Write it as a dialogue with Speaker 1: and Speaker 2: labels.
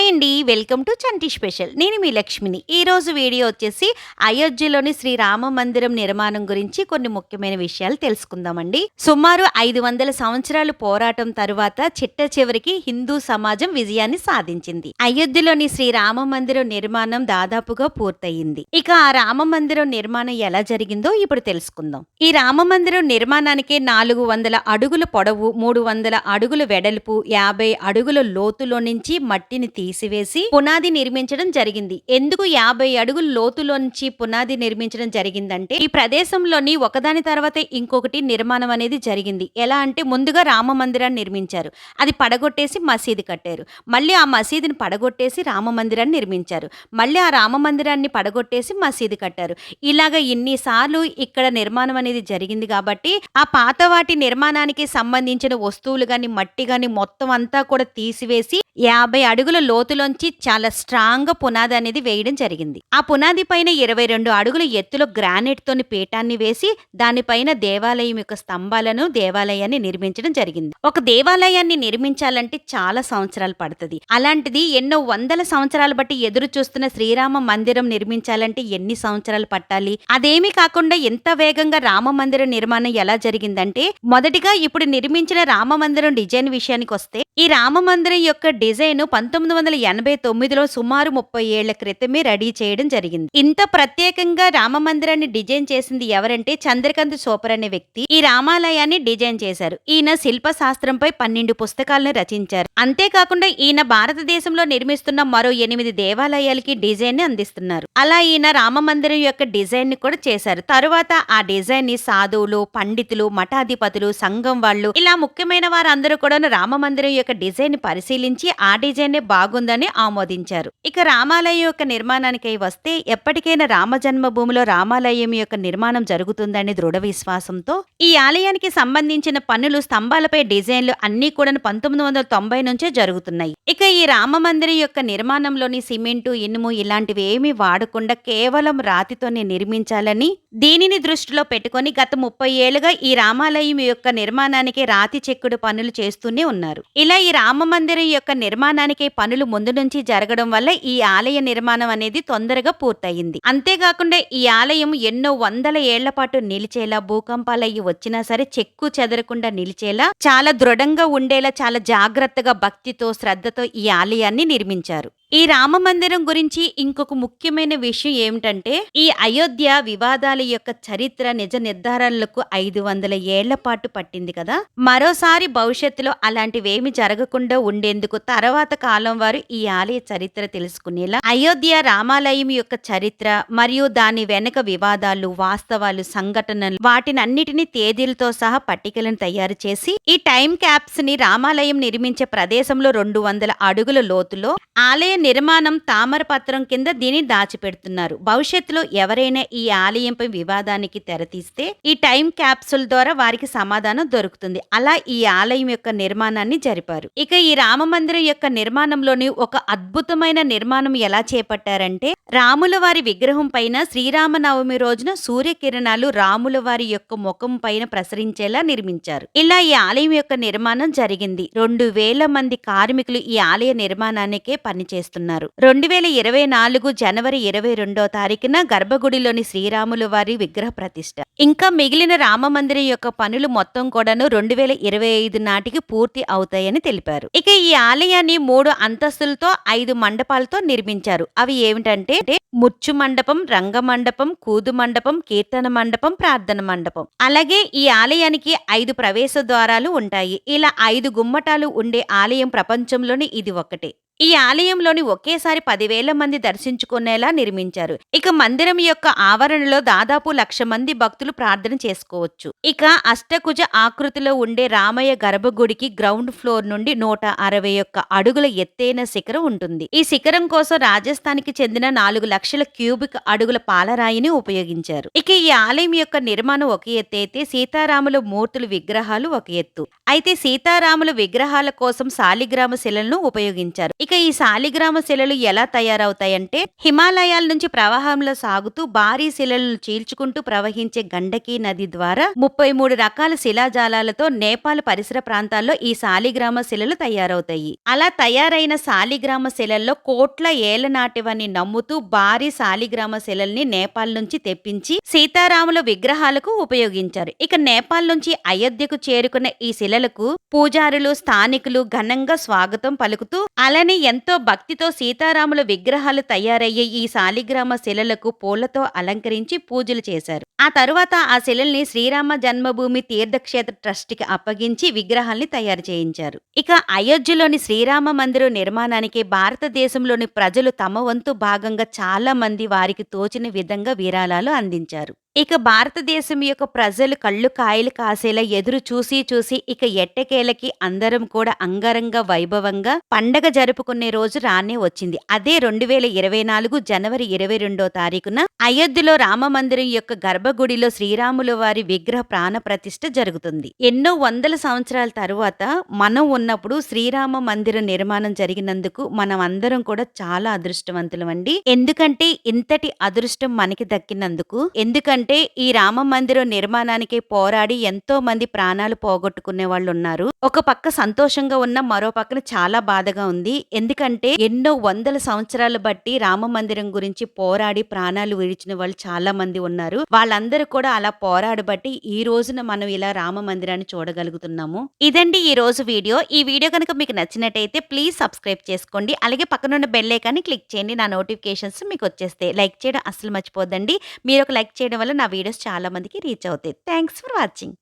Speaker 1: Hi అండి. Welcome to Chanti special. నేను మీ లక్ష్మిని. ఈరోజు వీడియో వచ్చేసి అయోధ్యలోని శ్రీరామ మందిరం నిర్మాణం గురించి కొన్ని ముఖ్యమైన విషయాలు తెలుసుకుందామండి. సుమారు 500 సంవత్సరాలు పోరాటం తరువాత చిట్ట చివరికి హిందూ సమాజం విజయాన్ని సాధించింది. అయోధ్యలోని శ్రీరామ మందిరం నిర్మాణం దాదాపుగా పూర్తయింది. ఇక ఆ రామ మందిరం నిర్మాణం ఎలా జరిగిందో ఇప్పుడు తెలుసుకుందాం. ఈ రామ మందిరం నిర్మాణానికి 400 అడుగుల పొడవు, 300 అడుగుల వెడల్పు, 50 అడుగుల లోతులో నుంచి మట్టిని తీసివేసి పునాది నిర్మించడం జరిగింది. ఎందుకు 50 అడుగుల లోతులోంచి పునాది నిర్మించడం జరిగిందంటే ఈ ప్రదేశంలోని ఒకదాని తర్వాత ఇంకొకటి నిర్మాణం అనేది జరిగింది. ఎలా అంటే ముందుగా రామ మందిరాన్ని నిర్మించారు. అది పడగొట్టేసి మసీదు కట్టారు. మళ్ళీ ఆ మసీదుని పడగొట్టేసి రామ మందిరాన్ని నిర్మించారు. మళ్ళీ ఆ రామ మందిరాన్ని పడగొట్టేసి మసీదు కట్టారు. ఇలాగ ఇన్నిసార్లు ఇక్కడ నిర్మాణం అనేది జరిగింది కాబట్టి ఆ పాత వాటి నిర్మాణానికి సంబంధించిన వస్తువులు గాని మట్టి గాని మొత్తం అంతా కూడా తీసివేసి 50 అడుగుల లోతులోంచి చాలా స్ట్రాంగ్ గా పునాది అనేది వేయడం జరిగింది. ఆ పునాది పైన 22 అడుగుల ఎత్తులో గ్రానైట్ తోని పీఠాన్ని వేసి దానిపైన దేవాలయం యొక్క స్తంభాలను దేవాలయాన్ని నిర్మించడం జరిగింది. ఒక దేవాలయాన్ని నిర్మించాలంటే చాలా సంవత్సరాలు పడుతుంది. అలాంటిది ఎన్నో వందల సంవత్సరాలు బట్టి ఎదురు చూస్తున్న శ్రీరామ మందిరం నిర్మించాలంటే ఎన్ని సంవత్సరాలు పట్టాలి? అదేమీ కాకుండా ఎంత వేగంగా రామ మందిరం నిర్మాణం ఎలా జరిగిందంటే మొదటిగా ఇప్పుడు నిర్మించిన రామ మందిరం డిజైన్ విషయానికి వస్తే ఈ రామ మందిరం యొక్క డిజైన్ 1989లో సుమారు 30 ఏళ్ల క్రితమే రెడీ చేయడం జరిగింది. ఇంత ప్రత్యేకంగా రామ మందిరాన్ని డిజైన్ చేసింది ఎవరంటే చంద్రకాంత్ సోపర్ అనే వ్యక్తి ఈ రామాలయాన్ని డిజైన్ చేశారు. ఈయన శిల్ప శాస్త్రంపై 12 పుస్తకాలను రచించారు. అంతేకాకుండా ఈయన భారతదేశంలో నిర్మిస్తున్న మరో 8 దేవాలయాలకి డిజైన్ ని అందిస్తున్నారు. అలా ఈయన రామ మందిరం యొక్క డిజైన్ ని కూడా చేశారు. తరువాత ఆ డిజైన్ ని సాధువులు, పండితులు, మఠాధిపతులు, సంఘం వాళ్ళు ఇలా ముఖ్యమైన వారందరూ కూడా రామ మందిరం యొక్క డిజైన్ ని పరిశీలించి ఆ డిజైన్ బాగుందని ఆమోదించారు. ఇక రామాలయం యొక్క నిర్మాణానికై వస్తే ఎప్పటికైనా రామ జన్మభూమిలో రామాలయం యొక్క నిర్మాణం జరుగుతుందనే దృఢ విశ్వాసంతో ఈ ఆలయానికి సంబంధించిన పనులు స్తంభాలపై డిజైన్లు అన్ని కూడా 1990 నుంచే జరుగుతున్నాయి. ఇక ఈ రామ మందిరం యొక్క నిర్మాణంలోని సిమెంటు, ఇనుము ఇలాంటివి ఏమీ వాడకుండా కేవలం రాతితోనే నిర్మించాలని దీనిని దృష్టిలో పెట్టుకొని గత 30 ఏళ్లుగా ఈ రామాలయం యొక్క నిర్మాణానికి రాతి చెక్కుడు పనులు చేస్తూనే ఉన్నారు. ఇలా ఈ రామ మందిరం యొక్క నిర్మాణానికి పనులు ముందు నుంచి జరగడం వల్ల ఈ ఆలయ నిర్మాణం అనేది తొందరగా పూర్తయింది. అంతేకాకుండా ఈ ఆలయం ఎన్నో వందల ఏళ్ల పాటు నిలిచేలా, భూకంపాలయ్యి వచ్చినా సరే చెక్కు చెదరకుండా నిలిచేలా చాలా దృఢంగా ఉండేలా చాలా జాగ్రత్తగా భక్తితో శ్రద్ధతో ఈ ఆలయాన్ని నిర్మించారు. ఈ రామ మందిరం గురించి ఇంకొక ముఖ్యమైన విషయం ఏమిటంటే ఈ అయోధ్య వివాదాల యొక్క చరిత్ర నిజ నిర్ధారణలకు 500 ఏళ్ల పాటు పట్టింది కదా. మరోసారి భవిష్యత్తులో అలాంటివేమి జరగకుండా ఉండేందుకు తర్వాత కాలం వారు ఈ ఆలయ చరిత్ర తెలుసుకునేలా అయోధ్య రామాలయం యొక్క చరిత్ర మరియు దాని వెనక వివాదాలు, వాస్తవాలు, సంఘటనలు వాటినన్నిటినీ తేదీలతో సహా పట్టికలను తయారు చేసి ఈ టైం క్యాప్స్ ని రామాలయం నిర్మించే ప్రదేశంలో 200 అడుగుల లోతులో ఆలయ నిర్మాణం తామరపత్రం కింద దీన్ని దాచిపెడుతున్నారు. భవిష్యత్తులో ఎవరైనా ఈ ఆలయంపై వివాదానికి తెరతీస్తే ఈ టైం క్యాప్సుల్ ద్వారా వారికి సమాధానం దొరుకుతుంది. అలా ఈ ఆలయం యొక్క నిర్మాణాన్ని జరిపారు. ఇక ఈ రామ మందిరం యొక్క నిర్మాణంలోని ఒక అద్భుతమైన నిర్మాణం ఎలా చేపట్టారంటే రాముల వారి విగ్రహం పైన శ్రీరామనవమి రోజున సూర్యకిరణాలు రాముల వారి యొక్క ముఖం పైన ప్రసరించేలా నిర్మించారు. ఇలా ఈ ఆలయం యొక్క నిర్మాణం జరిగింది. 2000 మంది కార్మికులు ఈ ఆలయ నిర్మాణానికే పనిచేస్తున్నారు. 2024 జనవరి 22వ తారీఖున గర్భగుడిలోని శ్రీరాముల వారి విగ్రహ ప్రతిష్ఠ. ఇంకా మిగిలిన రామ మందిరం యొక్క పనులు మొత్తం కూడాను 2025 నాటికి పూర్తి అవుతాయని తెలిపారు. ఇక ఈ ఆలయాన్ని 3 అంతస్తులతో 5 మండపాలతో నిర్మించారు. అవి ఏమిటంటే ముచ్చు మండపం, రంగ మండపం, కూదు మండపం, కీర్తన మండపం, ప్రార్థన మండపం. అలాగే ఈ ఆలయానికి 5 ప్రవేశ ద్వారాలు ఉంటాయి. ఇలా 5 గుమ్మటాలు ఉండే ఆలయం ప్రపంచంలోని ఇది ఒకటే. ఈ ఆలయంలోని ఒకేసారి 10,000 మంది దర్శించుకునేలా నిర్మించారు. ఇక మందిరం యొక్క ఆవరణలో దాదాపు 1,00,000 మంది భక్తులు ప్రార్థన చేసుకోవచ్చు. ఇక అష్టకుజ ఆకృతిలో ఉండే రామయ్య గర్భగుడికి గ్రౌండ్ ఫ్లోర్ నుండి 161 అడుగుల ఎత్తైన శిఖరం ఉంటుంది. ఈ శిఖరం కోసం రాజస్థాన్కి చెందిన 4 లక్షల క్యూబిక్ అడుగుల పాలరాయిని ఉపయోగించారు. ఇక ఈ ఆలయం యొక్క నిర్మాణం ఒక ఎత్తు అయితే సీతారాముల మూర్తుల విగ్రహాలు ఒక ఎత్తు. అయితే సీతారాముల విగ్రహాల కోసం శాలిగ్రామ శిలను ఉపయోగించారు. ఇక ఈ శాలిగ్రామ శిలలు ఎలా తయారవుతాయంటే, హిమాలయాల నుంచి ప్రవాహంలో సాగుతూ భారీ శిలలను చీల్చుకుంటూ ప్రవహించే గండకీ నది ద్వారా 33 రకాల శిలాజాలాలతో నేపాల్ పరిసర ప్రాంతాల్లో ఈ శాలిగ్రామ శిలలు తయారవుతాయి. అలా తయారైన శాలిగ్రామ శిలల్లో కోట్ల ఏళ్ల నాటివని నమ్ముతూ భారీ శాలిగ్రామ శిలల్ని నేపాల్ నుంచి తెప్పించి సీతారాముల విగ్రహాలకు ఉపయోగించారు. ఇక నేపాల్ నుంచి అయోధ్యకు చేరుకున్న ఈ శిలలకు పూజారులు, స్థానికులు ఘనంగా స్వాగతం పలుకుతూ అలానే ఎంతో భక్తితో సీతారాముల విగ్రహాలు తయారయ్యే ఈ శాలిగ్రామ శిలలకు పూలతో అలంకరించి పూజలు చేశారు. ఆ తరువాత ఆ శిలల్ని శ్రీరామ జన్మభూమి తీర్థక్షేత్ర ట్రస్ట్‌కి అప్పగించి విగ్రహాల్ని తయారు చేయించారు. ఇక అయోధ్యలోని శ్రీరామ మందిరం నిర్మాణానికి భారతదేశంలోని ప్రజలు తమ వంతు భాగంగా చాలా మంది వారికి తోచిన విధంగా విరాళాలు అందించారు. ఇక భారతదేశం యొక్క ప్రజలు కళ్ళు కాయలు కాసేలా ఎదురు చూసి చూసి ఇక ఎట్టకేలకి అందరం కూడా అంగరంగ వైభవంగా పండగ జరుపుకునే రోజు రానే వచ్చింది. అదే 2024 జనవరి 22వ తారీఖున అయోధ్యలో రామమందిరం యొక్క గర్భగుడిలో శ్రీరాముల వారి విగ్రహ ప్రాణ ప్రతిష్ఠ జరుగుతుంది. ఎన్నో వందల సంవత్సరాల తరువాత మనం ఉన్నప్పుడు శ్రీరామ మందిర నిర్మాణం జరిగినందుకు మనం అందరం కూడా చాలా అదృష్టవంతులమండి. ఎందుకంటే ఇంతటి అదృష్టం మనకి దక్కినందుకు. ఎందుకంటే ఈ రామ మందిరం నిర్మాణానికి పోరాడి ఎంతో మంది ప్రాణాలు పోగొట్టుకునే వాళ్ళు ఉన్నారు. ఒక పక్క సంతోషంగా ఉన్న, మరో పక్కన చాలా బాధగా ఉంది. ఎందుకంటే ఎన్నో వందల సంవత్సరాలు బట్టి రామ మందిరం గురించి పోరాడి ప్రాణాలు విడిచిన వాళ్ళు చాలా మంది ఉన్నారు. వాళ్ళందరూ కూడా అలా పోరాడబట్టి ఈ రోజున మనం ఇలా రామ మందిరాన్ని చూడగలుగుతున్నాము. ఇదండి ఈ రోజు వీడియో. ఈ వీడియో కనుక మీకు నచ్చినట్టయితే ప్లీజ్ సబ్స్క్రైబ్ చేసుకోండి. అలాగే పక్కనున్న బెల్ ఐకాన్ని క్లిక్ చేయండి. నా నోటిఫికేషన్స్ మీకు వచ్చేస్తాయి. లైక్ చేయడం అస్సలు మర్చిపోద్దండి. మీరు ఒక లైక్ చేయడం వల్ల నా వీడియోస్ చాలా మందికి రీచ్ అవుతాయి. Thanks for watching.